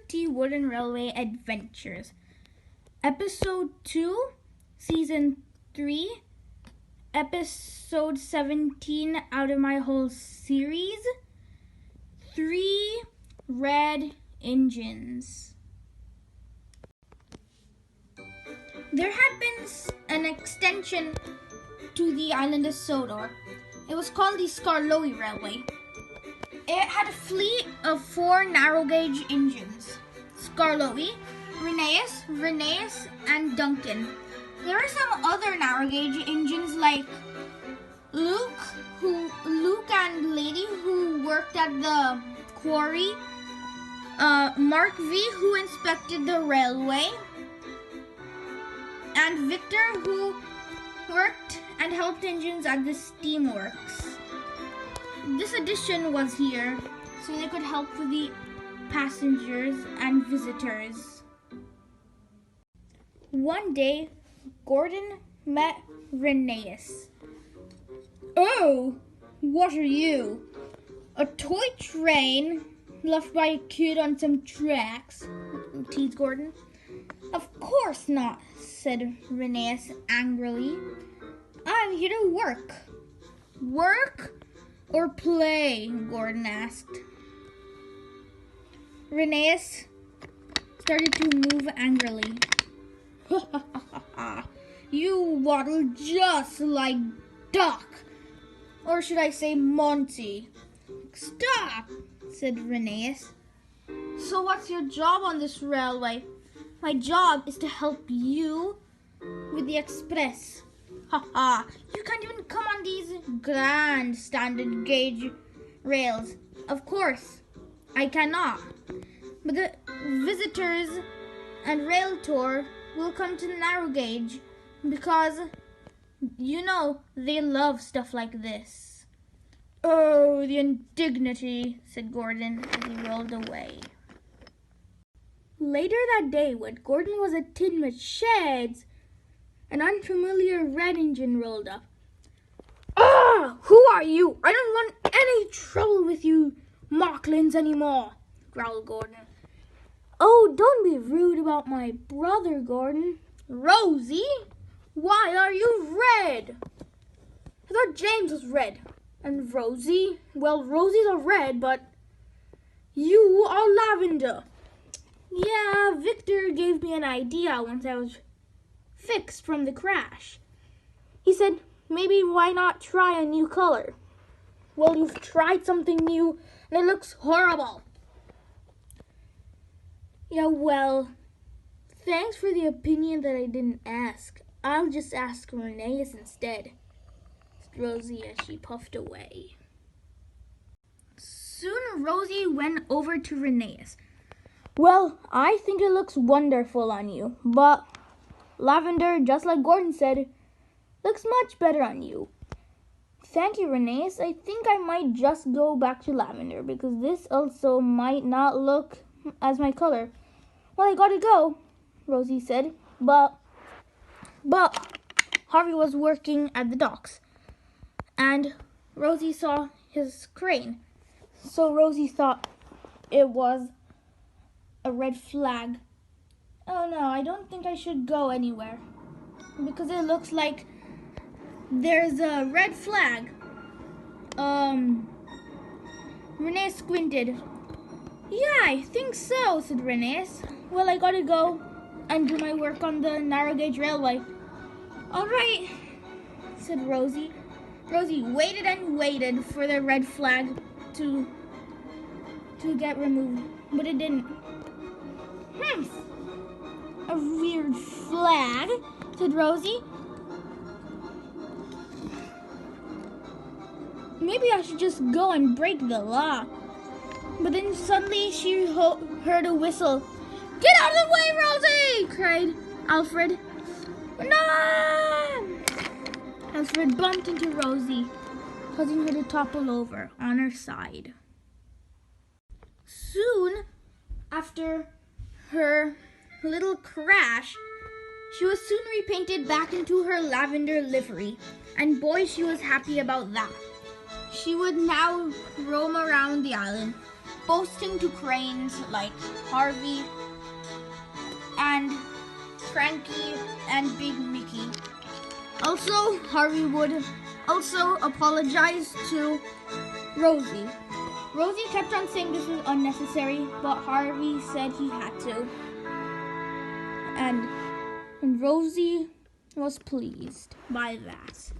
T Wooden Railway Adventures. Episode 2, Season 3, Episode 17 out of my whole series, 3 Red Engines. There had been an extension to the island of Sodor. It was called the Skarloey Railway. It had a fleet of 4 narrow gauge engines: Skarloey, Rheneas, and Duncan. There were some other narrow gauge engines like Luke and Lady, who worked at the quarry, Mark V, who inspected the railway, and Victor, who worked and helped engines at the steamworks. This addition was here so they could help with the passengers and visitors. One day, Gordon met Rheneas. "Oh, what are you? A toy train left by a kid on some tracks?" teased Gordon. "Of course not," said Rheneas angrily. "I'm here to work." "Work or play?" Gordon asked. Rheneas started to move angrily. "You waddle just like Duck, or should I say Monty." "Stop," said Rheneas. "So what's your job on this railway?" "My job is to help you with the express." "You can't even come on these grand standard gauge rails." "Of course, I cannot. But the visitors and rail tour will come to the narrow gauge because, you know, they love stuff like this." "Oh, the indignity," said Gordon as he rolled away. Later that day, when Gordon was at Tinmouth Sheds, an unfamiliar red engine rolled up. "Ah, who are you? I don't want any trouble with you Mocklins anymore," growled Gordon. "Oh, don't be rude about my brother, Gordon." "Rosie, why are you red?" "I thought James was red. And Rosie? Well, Rosie's a red, but you are lavender." "Yeah, Victor gave me an idea once I was fixed from the crash. He said, maybe why not try a new color?" "Well, you've tried something new and it looks horrible." "Yeah, well, thanks for the opinion that I didn't ask. I'll just ask Rheneas instead," said Rosie as she puffed away. Soon Rosie went over to Rheneas. "Well, I think it looks wonderful on you, but lavender, just like Gordon said, looks much better on you." "Thank you, Rheneas. I think I might just go back to lavender because this also might not look as my color." "Well, I gotta go," Rosie said, but Harvey was working at the docks, and Rosie saw his crane. So Rosie thought it was a red flag. "Oh no, I don't think I should go anywhere because it looks like there's a red flag." Rheneas squinted. "Yeah, I think so," said Rheneas. "Well, I gotta go and do my work on the narrow gauge railway." "All right," said Rosie. Rosie waited and waited for the red flag to get removed, but it didn't. "A weird flag," said Rosie. "Maybe I should just go and break the law." But then suddenly she heard a whistle. "Get out of the way, Rosie!" cried Alfred. "No!" Alfred bumped into Rosie, causing her to topple over on her side. Soon after her little crash, she was soon repainted back into her lavender livery, and boy, she was happy about that. She would now roam around the island, boasting to cranes like Harvey and Frankie and Big Mickey. Also, Harvey would also apologize to Rosie. Rosie kept on saying this was unnecessary, but Harvey said he had to. And Rosie was pleased by that.